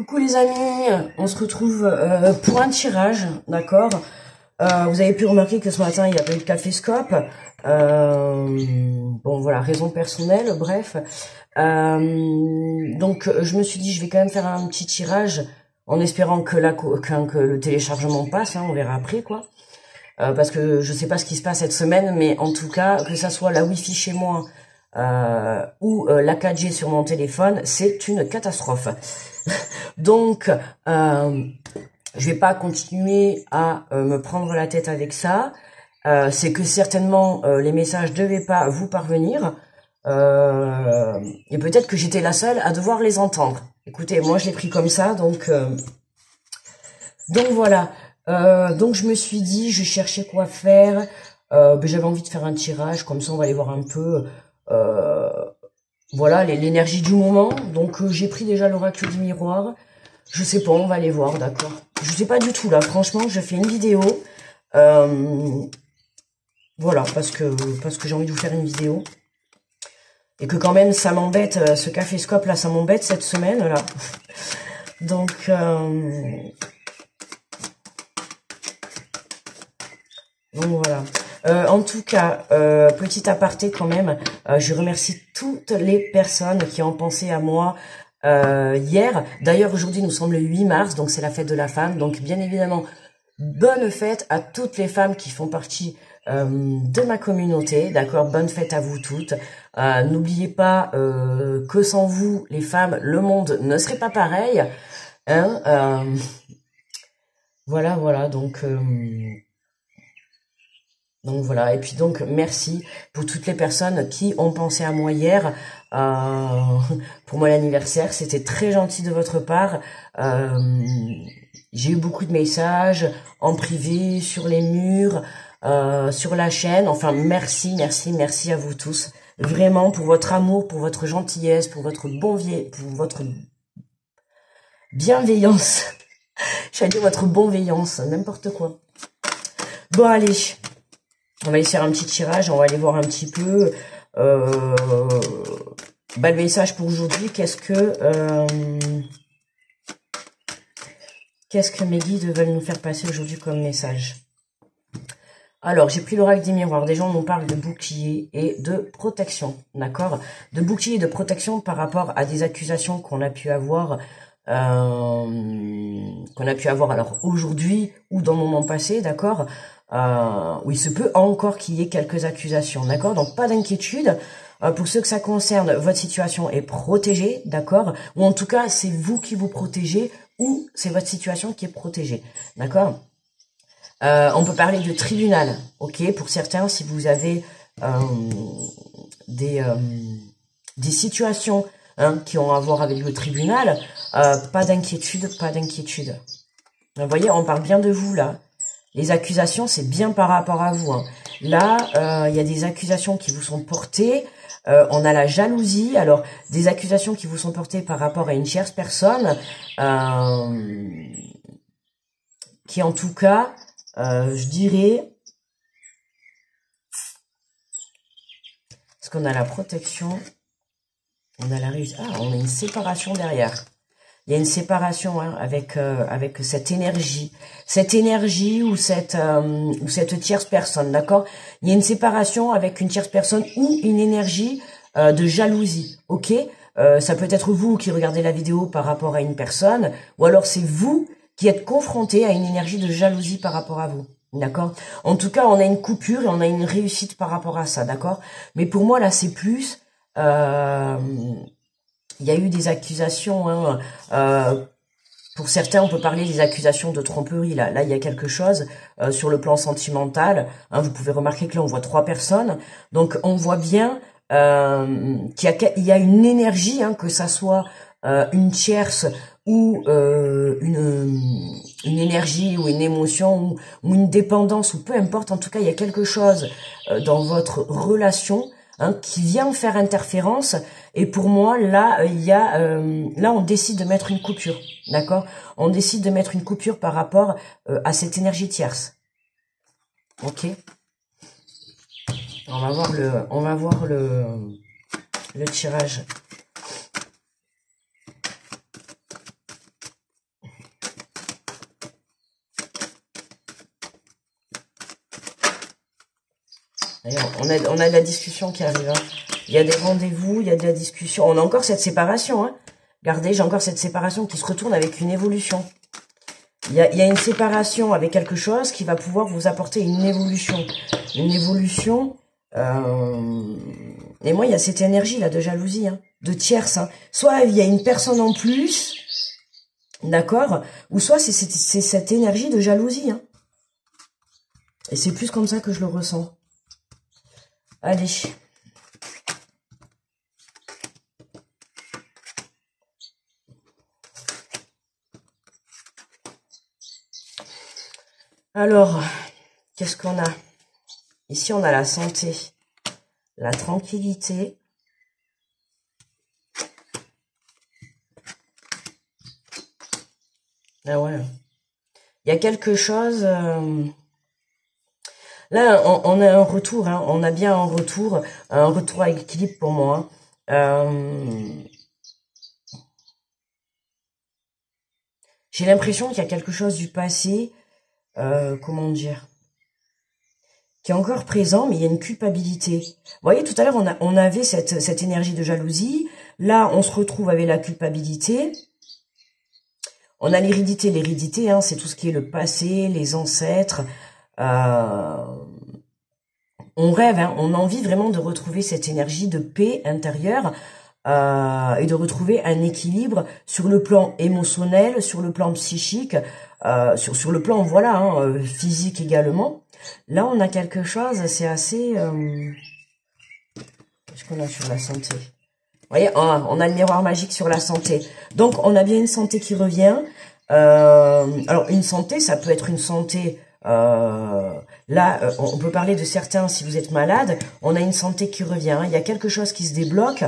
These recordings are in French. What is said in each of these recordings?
Coucou les amis, on se retrouve pour un tirage, d'accord. Vous avez pu remarquer que ce matin il y avait le caféscope. Bon voilà, raison personnelle, bref. Donc je me suis dit je vais quand même faire un petit tirage en espérant que que le téléchargement passe, hein, on verra après quoi. Parce que je sais pas ce qui se passe cette semaine, mais en tout cas que ça soit la Wi-Fi chez moi ou la 4G sur mon téléphone, c'est une catastrophe. Donc, je vais pas continuer à me prendre la tête avec ça. C'est que certainement les messages devaient pas vous parvenir. Et peut-être que j'étais la seule à devoir les entendre. Écoutez, moi je l'ai pris comme ça, donc voilà. Donc je me suis dit, je cherchais quoi faire. J'avais envie de faire un tirage, comme ça on va aller voir un peu. Voilà, l'énergie du moment. Donc j'ai pris déjà l'oracle du miroir. Je sais pas, on va aller voir, d'accord. Je sais pas du tout là, franchement, je fais une vidéo. Voilà, parce que j'ai envie de vous faire une vidéo. Et que quand même ça m'embête, ce caféscope là, ça m'embête cette semaine là. Donc voilà. En tout cas, petit aparté quand même, je remercie toutes les personnes qui ont pensé à moi hier. D'ailleurs, aujourd'hui, nous sommes le 8 mars, donc c'est la fête de la femme. Donc, bien évidemment, bonne fête à toutes les femmes qui font partie de ma communauté. D'accord, bonne fête à vous toutes. N'oubliez pas que sans vous, les femmes, le monde ne serait pas pareil. Hein, voilà, donc voilà, et puis donc merci pour toutes les personnes qui ont pensé à moi hier pour mon anniversaire, c'était très gentil de votre part. J'ai eu beaucoup de messages en privé, sur les murs, sur la chaîne, enfin merci à vous tous, vraiment pour votre amour, pour votre gentillesse, pour votre pour votre bienveillance, j'allais dire votre bonveillance, n'importe quoi. Bon allez, on va aller faire un petit tirage, on va aller voir un petit peu le message pour aujourd'hui. Qu'est-ce que mes guides veulent nous faire passer aujourd'hui comme message? Alors, j'ai pris l'oracle des miroirs. Déjà, on nous parle de bouclier et de protection, d'accord? De bouclier et de protection par rapport à des accusations qu'on a pu avoir alors aujourd'hui ou dans le moment passé, d'accord? Où il se peut encore qu'il y ait quelques accusations, d'accord? Donc pas d'inquiétude. Pour ceux que ça concerne, votre situation est protégée, d'accord? Ou en tout cas, c'est vous qui vous protégez ou c'est votre situation qui est protégée, d'accord? On peut parler de tribunal, ok? Pour certains, si vous avez des situations qui ont à voir avec le tribunal, pas d'inquiétude, pas d'inquiétude. Vous voyez, on parle bien de vous là. Les accusations, c'est bien par rapport à vous. Hein. Là, il y a des accusations qui vous sont portées. On a la jalousie. Alors, des accusations qui vous sont portées par rapport à une tierce personne, qui en tout cas, je dirais, parce qu'on a la protection, on a la réussite. Ah, on a une séparation derrière. Il y a une séparation avec cette énergie ou cette tierce personne, d'accord? Il y a une séparation avec une tierce personne ou une énergie de jalousie, ok? Ça peut être vous qui regardez la vidéo par rapport à une personne, ou alors c'est vous qui êtes confronté à une énergie de jalousie par rapport à vous, d'accord? En tout cas, on a une coupure et on a une réussite par rapport à ça, d'accord? Mais pour moi, là, c'est plus... il y a eu des accusations, pour certains, on peut parler des accusations de tromperie. Là, il y a quelque chose sur le plan sentimental. Vous pouvez remarquer que là, on voit 3 personnes. Donc, on voit bien qu'il y a une énergie, que ça soit une tierce ou une énergie ou une émotion ou une dépendance ou peu importe. En tout cas, il y a quelque chose dans votre relation qui vient faire interférence. Et pour moi, là, là, on décide de mettre une coupure, d'accord? On décide de mettre une coupure par rapport à cette énergie tierce. Ok? On va voir le tirage. On a de la discussion qui arrive. Hein. Il y a des rendez-vous, il y a de la discussion. On a encore cette séparation. Hein. Regardez, j'ai encore cette séparation qui se retourne avec une évolution. Il y a une séparation avec quelque chose qui va pouvoir vous apporter une évolution. Une évolution. Et moi, il y a cette énergie là de jalousie, hein, de tierce. Hein. Soit il y a une personne en plus, d'accord, ou soit c'est cette énergie de jalousie. Hein. Et c'est plus comme ça que je le ressens. Allez. Alors, qu'est-ce qu'on a? Ici, on a la santé, la tranquillité. Ah ouais. Il y a quelque chose... Là, on a un retour, hein, on a bien un retour à l'équilibre pour moi. J'ai l'impression qu'il y a quelque chose du passé, comment dire, qui est encore présent, mais il y a une culpabilité. Vous voyez, tout à l'heure, on avait cette énergie de jalousie. Là, on se retrouve avec la culpabilité. On a l'hérédité. L'hérédité, hein, c'est tout ce qui est le passé, les ancêtres. On rêve, hein, on a envie vraiment de retrouver cette énergie de paix intérieure et de retrouver un équilibre sur le plan émotionnel, sur le plan psychique, sur le plan voilà hein, physique également. Là, on a quelque chose, c'est assez... Qu'est-ce qu'on a sur la santé? Vous voyez, on a le miroir magique sur la santé. Donc, on a bien une santé qui revient. Alors, une santé, ça peut être une santé... là, on peut parler de certains, si vous êtes malade, on a une santé qui revient. Hein. Il y a quelque chose qui se débloque.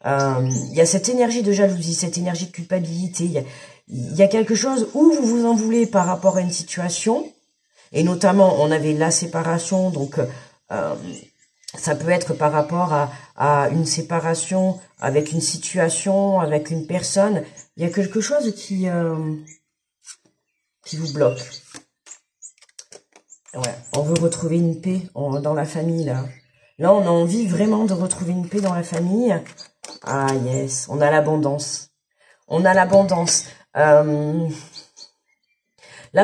Il y a cette énergie de jalousie, cette énergie de culpabilité. Il y a quelque chose où vous vous en voulez par rapport à une situation. Et notamment, on avait la séparation, donc ça peut être par rapport à une séparation avec une situation, avec une personne. Il y a quelque chose qui vous bloque. Ouais, on veut retrouver une paix dans la famille, là. Là, on a envie vraiment de retrouver une paix dans la famille. Ah, yes, on a l'abondance. On a l'abondance. Là,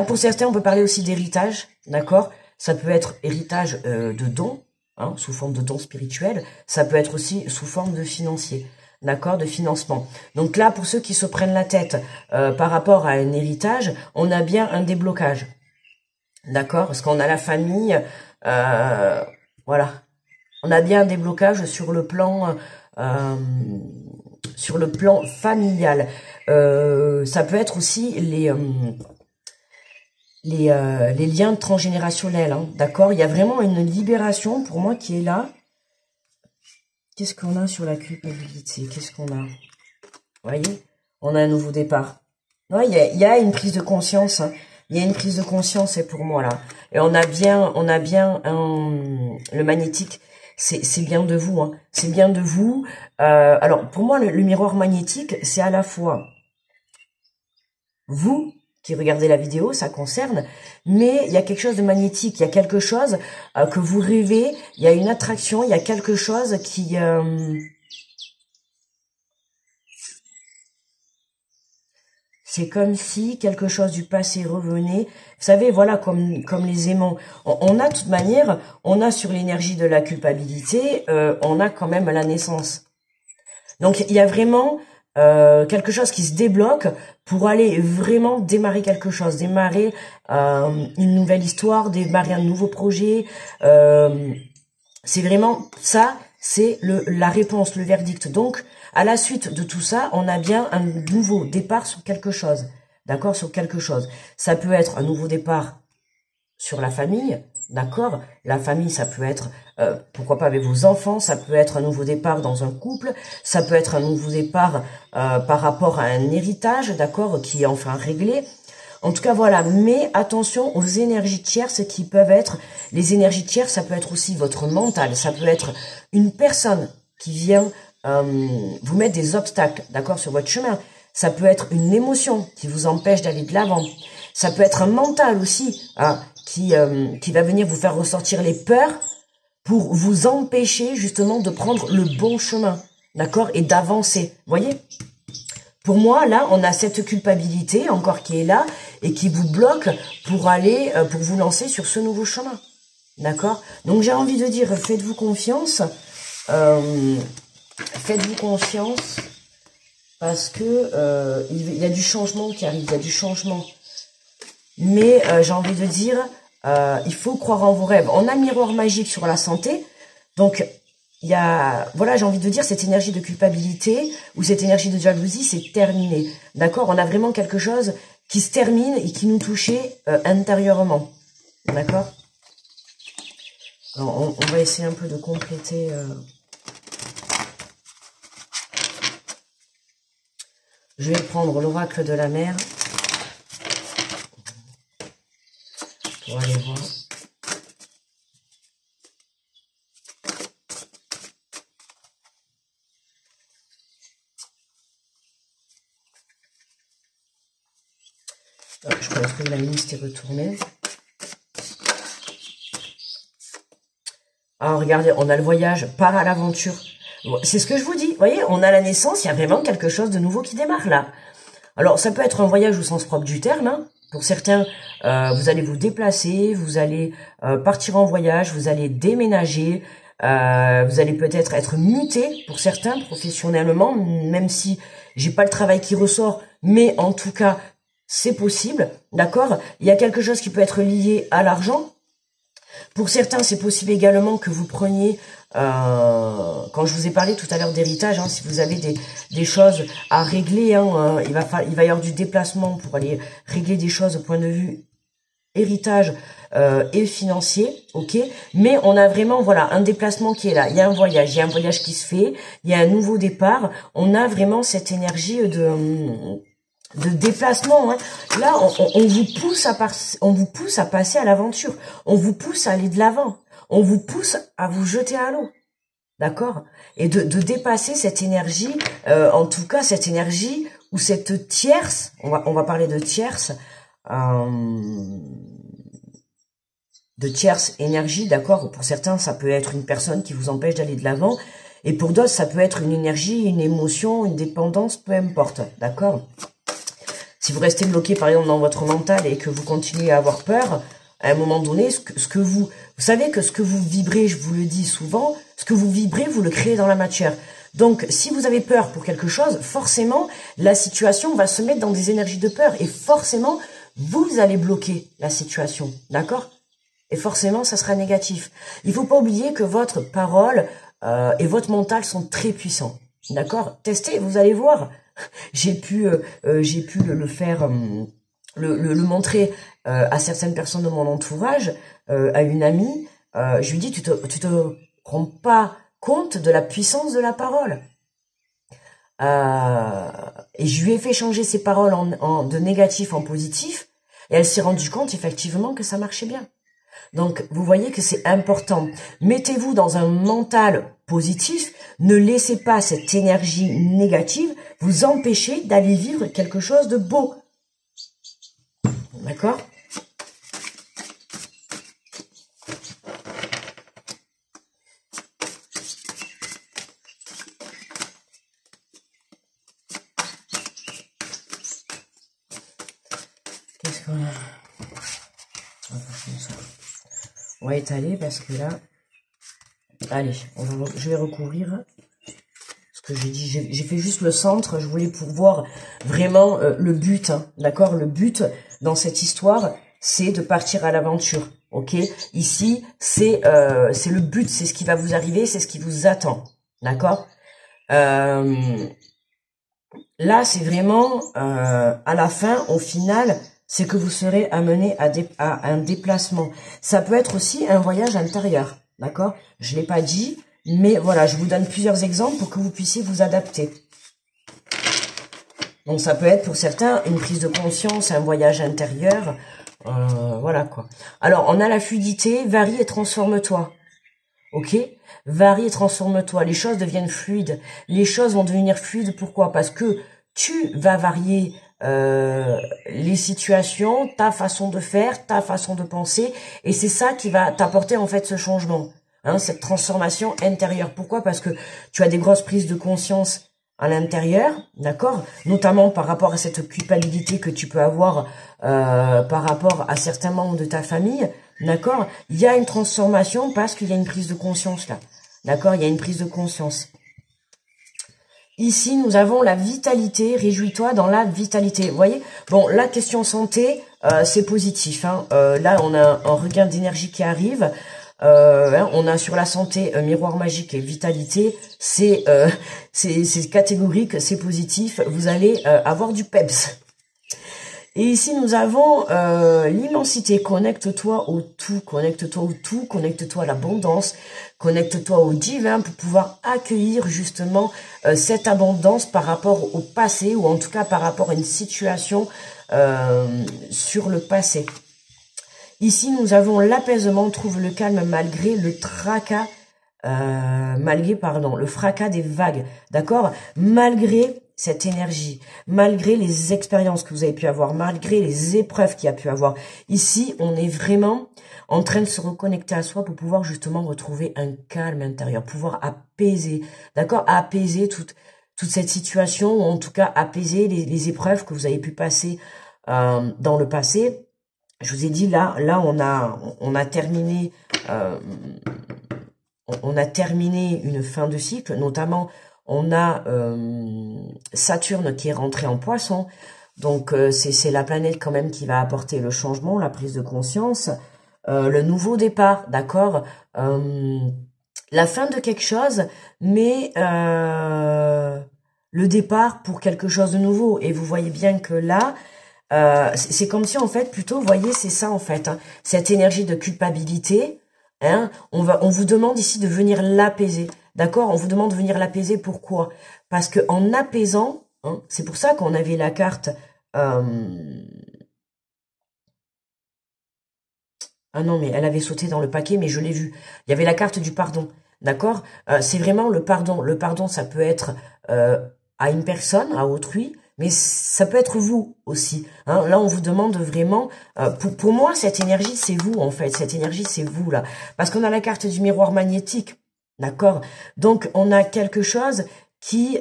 pour certains, on peut parler aussi d'héritage, d'accord? Ça peut être héritage de dons, hein, sous forme de dons spirituels. Ça peut être aussi sous forme de financier, d'accord, de financement. Donc là, pour ceux qui se prennent la tête par rapport à un héritage, on a bien un déblocage, d'accord? Parce qu'on a la famille, voilà. On a bien un déblocage sur le plan familial. Ça peut être aussi les liens transgénérationnels, hein, d'accord? Il y a vraiment une libération pour moi qui est là. Qu'est-ce qu'on a sur la culpabilité? Qu'est-ce qu'on a? Vous voyez? On a un nouveau départ. Ouais, il y a une prise de conscience. Hein. Il y a une prise de conscience, et pour moi là. Et on a bien le magnétique. C'est bien de vous. Hein. C'est bien de vous. Alors pour moi, le miroir magnétique, c'est à la fois vous qui regardez la vidéo, ça concerne, mais il y a quelque chose de magnétique, il y a quelque chose que vous rêvez, il y a une attraction, il y a quelque chose qui... c'est comme si quelque chose du passé revenait. Vous savez, voilà, comme les aimants. On a de toute manière, on a sur l'énergie de la culpabilité, on a quand même la naissance. Donc, il y a vraiment... quelque chose qui se débloque pour aller vraiment démarrer quelque chose, démarrer une nouvelle histoire, démarrer un nouveau projet. C'est vraiment ça, c'est la réponse, le verdict. Donc, à la suite de tout ça, on a bien un nouveau départ sur quelque chose. D'accord, sur quelque chose. Ça peut être un nouveau départ sur la famille. D'accord, la famille, ça peut être, pourquoi pas avec vos enfants, ça peut être un nouveau départ dans un couple, ça peut être un nouveau départ par rapport à un héritage, d'accord, qui est enfin réglé. En tout cas, voilà, mais attention aux énergies tierces qui peuvent être, les énergies tierces, ça peut être aussi votre mental, ça peut être une personne qui vient vous mettre des obstacles, d'accord, sur votre chemin. Ça peut être une émotion qui vous empêche d'aller de l'avant. Ça peut être un mental aussi, hein, qui va venir vous faire ressortir les peurs pour vous empêcher justement de prendre le bon chemin, d'accord, et d'avancer, voyez. Pour moi, là, on a cette culpabilité encore qui est là et qui vous bloque pour aller, pour vous lancer sur ce nouveau chemin, d'accord. Donc j'ai envie de dire, faites-vous confiance, faites-vous confiance, parce que il y a du changement qui arrive, il y a du changement. Mais j'ai envie de dire, il faut croire en vos rêves. On a le miroir magique sur la santé, donc il y a, voilà, j'ai envie de dire, cette énergie de culpabilité ou cette énergie de jalousie, c'est terminé. D'accord? On a vraiment quelque chose qui se termine et qui nous touchait intérieurement. D'accord? Alors, on va essayer un peu de compléter... Je vais prendre l'oracle de la mer pour aller voir. Je pense que la liste est retournée. Alors regardez, on a le voyage, part à l'aventure. C'est ce que je vous dis. Vous voyez, on a la naissance, il y a vraiment quelque chose de nouveau qui démarre là. Alors ça peut être un voyage au sens propre du terme. Hein. Pour certains, vous allez vous déplacer, vous allez partir en voyage, vous allez déménager, vous allez peut-être être muté pour certains professionnellement, même si j'ai pas le travail qui ressort, mais en tout cas, c'est possible, d'accord? Il y a quelque chose qui peut être lié à l'argent. Pour certains, c'est possible également que vous preniez, quand je vous ai parlé tout à l'heure d'héritage, hein, si vous avez des choses à régler, hein, il va y avoir du déplacement pour aller régler des choses au point de vue héritage et financier, ok. Mais on a vraiment, voilà, un déplacement qui est là. Il y a un voyage qui se fait, il y a un nouveau départ. On a vraiment cette énergie de déplacement, hein. Là, on vous pousse à passer à l'aventure. On vous pousse à aller de l'avant. On vous pousse à vous jeter à l'eau. D'accord? Et de dépasser cette énergie, en tout cas, cette énergie ou cette tierce, on va parler de tierce énergie, d'accord? Pour certains, ça peut être une personne qui vous empêche d'aller de l'avant. Et pour d'autres, ça peut être une énergie, une émotion, une dépendance, peu importe. D'accord? Si vous restez bloqué, par exemple, dans votre mental et que vous continuez à avoir peur, à un moment donné, vous savez que ce que vous vibrez, je vous le dis souvent, ce que vous vibrez, vous le créez dans la matière. Donc, si vous avez peur pour quelque chose, forcément, la situation va se mettre dans des énergies de peur et forcément, vous allez bloquer la situation. D'accord? Et forcément, ça sera négatif. Il faut pas oublier que votre parole et votre mental sont très puissants. D'accord? Testez, vous allez voir. J'ai pu le faire, le montrer à certaines personnes de mon entourage, à une amie. Je lui dis, tu te rends pas compte de la puissance de la parole. Et je lui ai fait changer ses paroles de négatif en positif, et elle s'est rendue compte effectivement que ça marchait bien. Donc, vous voyez que c'est important. Mettez-vous dans un mental positif. Ne laissez pas cette énergie négative vous empêcher d'aller vivre quelque chose de beau. D'accord? Qu'est-ce qu'on a? On va étaler parce que là, allez, je vais recouvrir ce que j'ai dit. J'ai fait juste le centre. Je voulais pouvoir vraiment le but, hein, d'accord. Le but dans cette histoire, c'est de partir à l'aventure, ok. Ici, c'est le but, c'est ce qui va vous arriver, c'est ce qui vous attend, d'accord. Là, c'est vraiment à la fin, au final. C'est que vous serez amené à un déplacement. Ça peut être aussi un voyage intérieur, d'accord? Je l'ai pas dit, mais voilà, je vous donne plusieurs exemples pour que vous puissiez vous adapter. Donc ça peut être pour certains une prise de conscience, un voyage intérieur, voilà quoi. Alors on a la fluidité, varie et transforme-toi, ok? Varie et transforme-toi, les choses deviennent fluides, les choses vont devenir fluides, pourquoi? Parce que tu vas varier les situations, ta façon de faire, ta façon de penser, et c'est ça qui va t'apporter en fait ce changement. hein, cette transformation intérieure. Pourquoi? Parce que tu as des grosses prises de conscience à l'intérieur, d'accord, notamment par rapport à cette culpabilité que tu peux avoir par rapport à certains membres de ta famille, d'accord. Il y a une transformation parce qu'il y a une prise de conscience là, d'accord, il y a une prise de conscience. Ici, nous avons la vitalité, réjouis-toi dans la vitalité. Vous voyez, bon, la question santé, c'est positif, hein. Là, on a un regain d'énergie qui arrive. Hein, on a sur la santé miroir magique et vitalité, c'est catégorique, c'est positif, vous allez avoir du peps. Et ici nous avons l'immensité, connecte-toi au tout, connecte-toi au tout, connecte-toi à l'abondance, connecte-toi au divin pour pouvoir accueillir justement cette abondance par rapport au passé ou en tout cas par rapport à une situation sur le passé. Ici, nous avons l'apaisement, trouve le calme malgré le tracas, le fracas des vagues, d'accord? Malgré cette énergie, malgré les expériences que vous avez pu avoir, malgré les épreuves qu'il y a pu avoir. Ici, on est vraiment en train de se reconnecter à soi pour pouvoir justement retrouver un calme intérieur, pouvoir apaiser, d'accord? Apaiser toute cette situation, ou en tout cas apaiser les épreuves que vous avez pu passer dans le passé. Je vous ai dit là on a terminé une fin de cycle, notamment on a Saturne qui est rentré en Poisson, donc c'est la planète quand même qui va apporter le changement, la prise de conscience, le nouveau départ, d'accord, la fin de quelque chose, mais le départ pour quelque chose de nouveau. Et vous voyez bien que là c'est comme si en fait plutôt, vous voyez, c'est ça en fait, hein, cette énergie de culpabilité, hein, on vous demande ici de venir l'apaiser, d'accord, on vous demande de venir l'apaiser. Pourquoi? Parce que en apaisant, hein, c'est pour ça qu'on avait la carte ah non, mais elle avait sauté dans le paquet, mais je l'ai vu, il y avait la carte du pardon, d'accord, c'est vraiment le pardon, ça peut être à une personne, à autrui, mais ça peut être vous aussi. Hein. Là, on vous demande vraiment... pour moi, cette énergie, c'est vous, en fait. Cette énergie, c'est vous, là. Parce qu'on a la carte du miroir magnétique. D'accord? Donc, on a quelque chose qui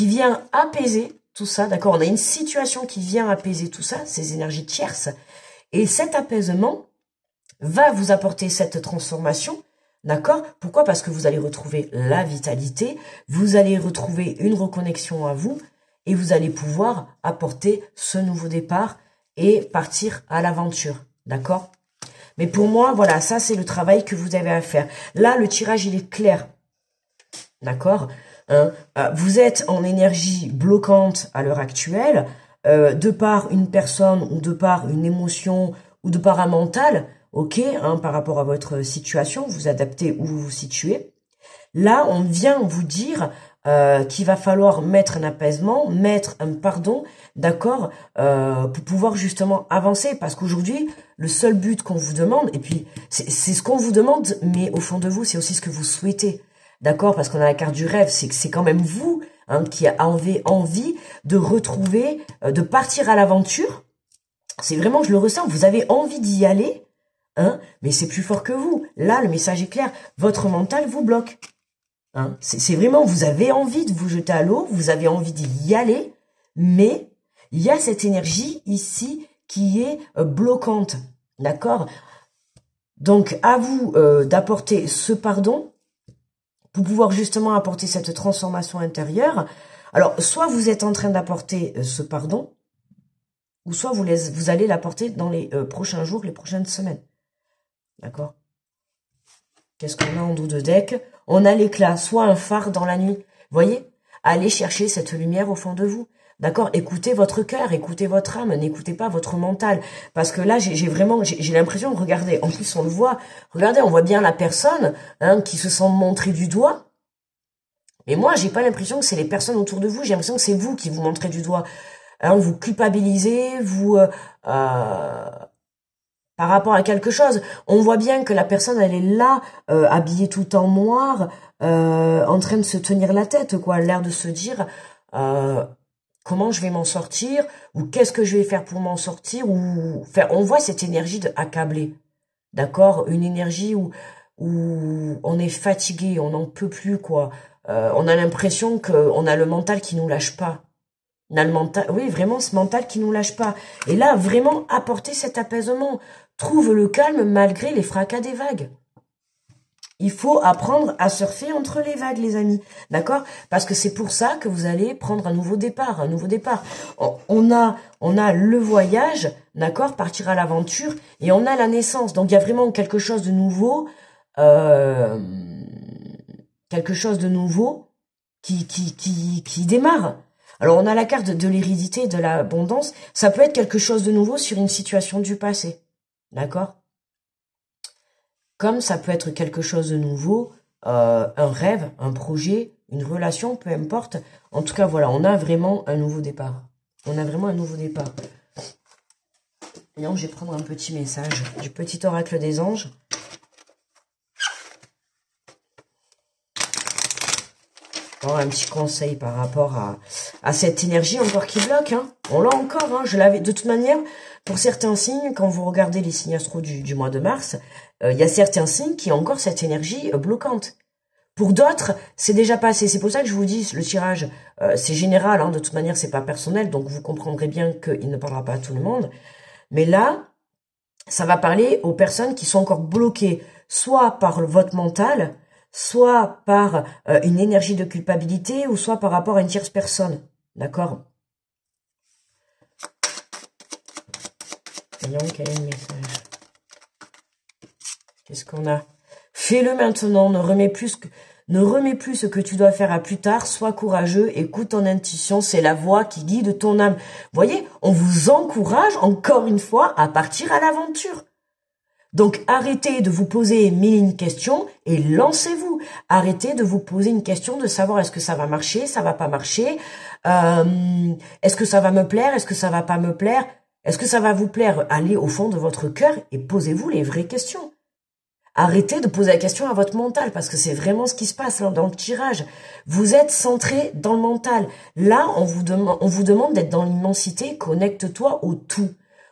vient apaiser tout ça. D'accord? On a une situation qui vient apaiser tout ça, ces énergies tierces. Et cet apaisement va vous apporter cette transformation. D'accord? Pourquoi? Parce que vous allez retrouver la vitalité. Vous allez retrouver une reconnexion à vous. Et vous allez pouvoir apporter ce nouveau départ et partir à l'aventure, d'accord? Mais pour moi, voilà, ça c'est le travail que vous avez à faire. Là, le tirage, il est clair, d'accord, hein? Vous êtes en énergie bloquante à l'heure actuelle, de par une personne ou de par une émotion ou de par un mental, ok, hein, par rapport à votre situation, vous adaptez où vous vous situez. Là, on vient vous dire qu'il va falloir mettre un apaisement, mettre un pardon, d'accord, pour pouvoir justement avancer. Parce qu'aujourd'hui, le seul but qu'on vous demande, et puis c'est ce qu'on vous demande, mais au fond de vous, c'est aussi ce que vous souhaitez, d'accord, parce qu'on a la carte du rêve, c'est quand même vous hein, qui avez envie de retrouver, de partir à l'aventure. C'est vraiment, je le ressens, vous avez envie d'y aller, hein, mais c'est plus fort que vous. Là, le message est clair, votre mental vous bloque. Hein, c'est vraiment, vous avez envie de vous jeter à l'eau, vous avez envie d'y aller, mais il y a cette énergie ici qui est bloquante, d'accord? Donc, à vous d'apporter ce pardon pour pouvoir justement apporter cette transformation intérieure. Alors, soit vous êtes en train d'apporter ce pardon, ou soit vous allez l'apporter dans les prochains jours, les prochaines semaines, d'accord? Qu'est-ce qu'on a en dos de deck? On a l'éclat, soit un phare dans la nuit. Vous voyez? Allez chercher cette lumière au fond de vous. D'accord? Écoutez votre cœur, écoutez votre âme, n'écoutez pas votre mental. Parce que là, j'ai l'impression, regardez, en plus on le voit, regardez, on voit bien la personne hein, qui se sent montrée du doigt. Mais moi, j'ai pas l'impression que c'est les personnes autour de vous, j'ai l'impression que c'est vous qui vous montrez du doigt. Hein, vous culpabilisez, vous... par rapport à quelque chose. On voit bien que la personne, elle est là, habillée tout en noir, en train de se tenir la tête, quoi, l'air de se dire comment je vais m'en sortir, ou qu'est-ce que je vais faire pour m'en sortir, ou faire. On voit cette énergie de accabler, d'accord, une énergie où où on est fatigué, on n'en peut plus, quoi. On a l'impression qu'on a le mental qui nous lâche pas. On a le mental, oui, vraiment ce mental qui nous lâche pas. Et là, vraiment, apporter cet apaisement. Trouve le calme malgré les fracas des vagues. Il faut apprendre à surfer entre les vagues, les amis. D'accord? Parce que c'est pour ça que vous allez prendre un nouveau départ, un nouveau départ. On a le voyage, d'accord? Partir à l'aventure, et on a la naissance. Donc, il y a vraiment quelque chose de nouveau, qui démarre. Alors, on a la carte de l'hérédité, de l'abondance. Ça peut être quelque chose de nouveau sur une situation du passé. D'accord? Comme ça peut être quelque chose de nouveau, un rêve, un projet, une relation, peu importe. En tout cas, voilà, on a vraiment un nouveau départ. On a vraiment un nouveau départ. Et donc, je vais prendre un petit message du petit oracle des anges. Alors, un petit conseil par rapport à cette énergie encore qui bloque. Hein. On l'a encore, hein, je l'avais de toute manière. Pour certains signes, quand vous regardez les signes astro du mois de mars, il y a certains signes qui ont encore cette énergie bloquante. Pour d'autres, c'est déjà passé. C'est pour ça que je vous dis, le tirage, c'est général. Hein, de toute manière, c'est pas personnel. Donc, vous comprendrez bien qu'il ne parlera pas à tout le monde. Mais là, ça va parler aux personnes qui sont encore bloquées, soit par votre mental, soit par une énergie de culpabilité, ou soit par rapport à une tierce personne. D'accord ? Voyons quel est le message. Qu'est-ce qu'on a? Fais-le maintenant, ne remets plus ce que tu dois faire à plus tard, sois courageux, écoute ton intuition, c'est la voix qui guide ton âme. Vous voyez, on vous encourage encore une fois à partir à l'aventure. Donc arrêtez de vous poser mille questions et lancez-vous. Arrêtez de vous poser une question de savoir est-ce que ça va marcher, ça va pas marcher, est-ce que ça va me plaire, est-ce que ça va pas me plaire. Est-ce que ça va vous plaire? Allez au fond de votre cœur et posez-vous les vraies questions. Arrêtez de poser la question à votre mental, parce que c'est vraiment ce qui se passe là, dans le tirage. Vous êtes centré dans le mental. Là, on vous demande d'être dans l'immensité, connecte-toi au tout.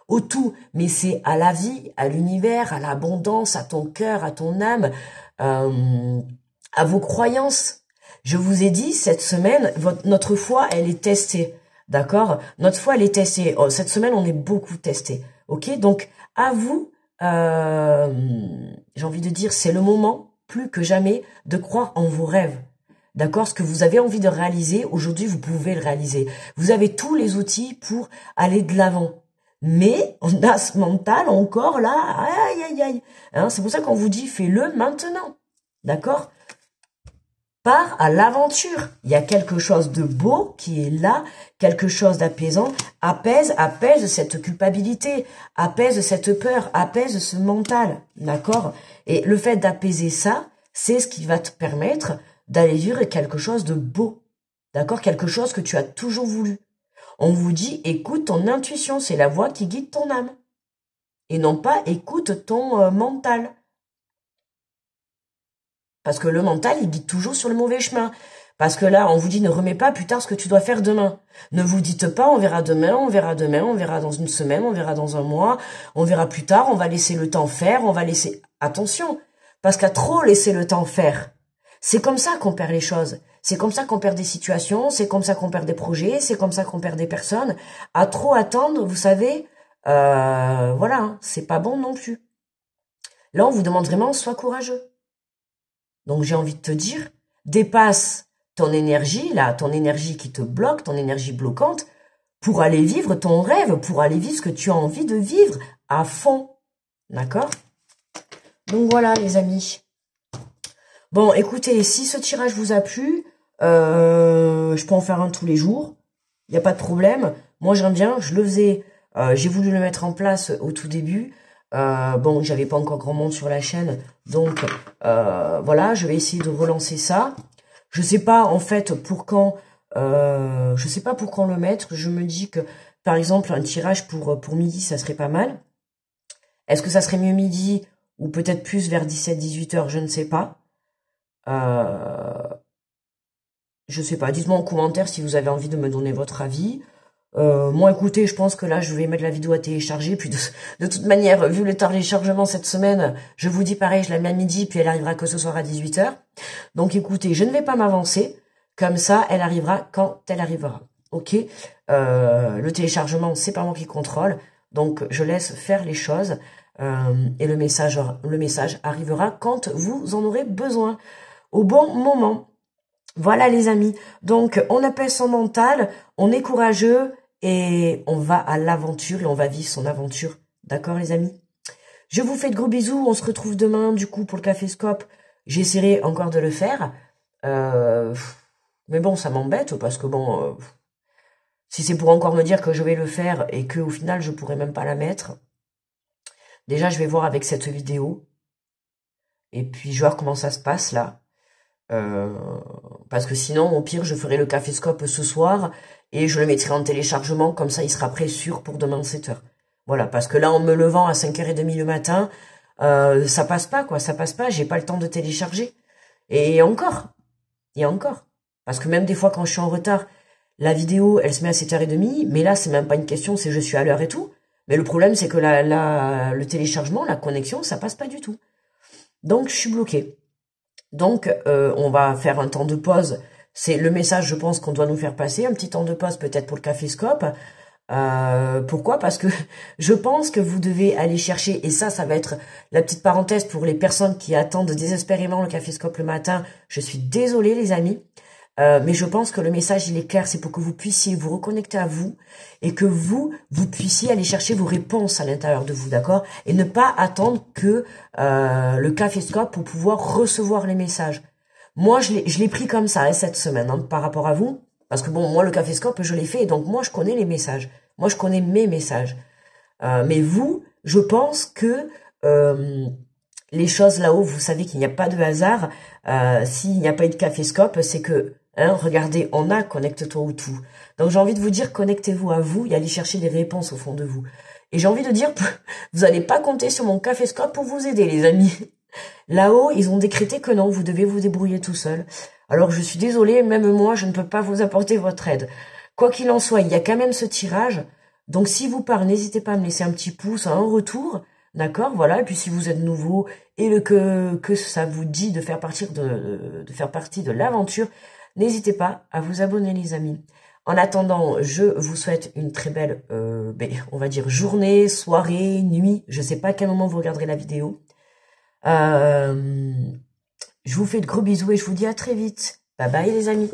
Au tout, mais c'est à la vie, à l'univers, à l'abondance, à ton cœur, à ton âme, à vos croyances. Je vous ai dit, cette semaine, notre foi, elle est testée. D'accord? Notre foi, elle est testée. Oh, cette semaine, on est beaucoup testé. Ok? Donc, à vous, j'ai envie de dire, c'est le moment, plus que jamais, de croire en vos rêves. D'accord? Ce que vous avez envie de réaliser, aujourd'hui, vous pouvez le réaliser. Vous avez tous les outils pour aller de l'avant. Mais on a ce mental encore là, aïe, aïe, aïe. Hein, c'est pour ça qu'on vous dit, fais-le maintenant. D'accord? Pars à l'aventure. Il y a quelque chose de beau qui est là, quelque chose d'apaisant. Apaise cette culpabilité, apaise cette peur, apaise ce mental. D'accord? Et le fait d'apaiser ça, c'est ce qui va te permettre d'aller vivre quelque chose de beau. D'accord? Quelque chose que tu as toujours voulu. On vous dit, écoute ton intuition, c'est la voix qui guide ton âme. Et non pas, écoute ton mental. Parce que le mental, il guide toujours sur le mauvais chemin. Parce que là, on vous dit, ne remets pas plus tard ce que tu dois faire demain. Ne vous dites pas, on verra demain, on verra demain, on verra dans une semaine, on verra dans un mois, on verra plus tard, on va laisser le temps faire, on va laisser... Attention, parce qu'à trop laisser le temps faire, c'est comme ça qu'on perd les choses. C'est comme ça qu'on perd des situations, c'est comme ça qu'on perd des projets, c'est comme ça qu'on perd des personnes. À trop attendre, vous savez, voilà, hein, c'est pas bon non plus. Là, on vous demande vraiment, sois courageux. Donc, j'ai envie de te dire, dépasse ton énergie, là, ton énergie qui te bloque, ton énergie bloquante, pour aller vivre ton rêve, pour aller vivre ce que tu as envie de vivre à fond. D'accord? Donc, voilà, les amis. Bon, écoutez, si ce tirage vous a plu, je peux en faire un tous les jours. Il n'y a pas de problème. Moi, j'aime bien. Je le faisais. J'ai voulu le mettre en place au tout début. Bon, j'avais pas encore grand monde sur la chaîne. Donc, voilà, je vais essayer de relancer ça. Je sais pas, en fait, pour quand... je sais pas pour quand le mettre. Je me dis que, par exemple, un tirage pour midi, ça serait pas mal. Est-ce que ça serait mieux midi ou peut-être plus vers 17-18 heures? Je ne sais pas. Je sais pas, dites-moi en commentaire si vous avez envie de me donner votre avis. Moi, écoutez, je pense que là, je vais mettre la vidéo à télécharger. Puis de toute manière, vu le téléchargement cette semaine, je vous dis pareil, je la mets à midi, puis elle arrivera que ce soir à 18 h. Donc écoutez, je ne vais pas m'avancer. Comme ça, elle arrivera quand elle arrivera. Ok, le téléchargement, c'est pas moi qui contrôle. Donc je laisse faire les choses. Et le message arrivera quand vous en aurez besoin. Au bon moment. Voilà les amis. Donc on appelle son mental, on est courageux. Et on va à l'aventure et on va vivre son aventure. D'accord les amis? Je vous fais de gros bisous. On se retrouve demain du coup pour le Caféscope. J'essaierai encore de le faire. Mais bon, ça m'embête parce que bon, si c'est pour encore me dire que je vais le faire et qu'au final je pourrais même pas la mettre. Déjà, je vais voir avec cette vidéo. Et puis, je vais voir comment ça se passe là. Parce que sinon, au pire, je ferai le Caféscope ce soir et je le mettrai en téléchargement, comme ça il sera prêt sûr pour demain 7 h. Voilà, parce que là, en me levant à 5h30 le matin, ça passe pas, quoi, ça passe pas, j'ai pas le temps de télécharger. Et encore, parce que même des fois quand je suis en retard, la vidéo, elle se met à 7h30, mais là, c'est même pas une question, c'est je suis à l'heure et tout. Mais le problème, c'est que le téléchargement, la connexion, ça passe pas du tout. Donc, je suis bloquée. Donc, on va faire un temps de pause. C'est le message, je pense, qu'on doit nous faire passer. Un petit temps de pause peut-être pour le Caféscope. Pourquoi? Parce que je pense que vous devez aller chercher, et ça va être la petite parenthèse pour les personnes qui attendent désespérément le Caféscope le matin. Je suis désolée les amis, mais je pense que le message il est clair, c'est pour que vous puissiez vous reconnecter à vous et que vous puissiez aller chercher vos réponses à l'intérieur de vous, d'accord? Et ne pas attendre que le Caféscope pour pouvoir recevoir les messages. Moi, je l'ai pris comme ça cette semaine hein, par rapport à vous, parce que bon, moi le Caféscope je l'ai fait, donc moi je connais les messages, moi je connais mes messages. Mais vous, je pense que les choses là-haut, vous savez qu'il n'y a pas de hasard. S'il n'y a pas eu de Caféscope, c'est que regardez, on a connecte-toi au tout. Donc j'ai envie de vous dire, connectez-vous à vous et allez chercher des réponses au fond de vous. Et j'ai envie de dire, vous n'allez pas compter sur mon Caféscope pour vous aider, les amis. Là-haut, ils ont décrété que non, vous devez vous débrouiller tout seul. Alors je suis désolée, même moi, je ne peux pas vous apporter votre aide. Quoi qu'il en soit, il y a quand même ce tirage. Donc si vous parlez, n'hésitez pas à me laisser un petit pouce, un retour. D'accord, voilà. Et puis si vous êtes nouveau et que ça vous dit de faire partie de l'aventure, n'hésitez pas à vous abonner les amis. En attendant, je vous souhaite une très belle, on va dire journée, soirée, nuit. Je sais pas à quel moment vous regarderez la vidéo. Je vous fais de gros bisous et je vous dis à très vite. Bye bye les amis.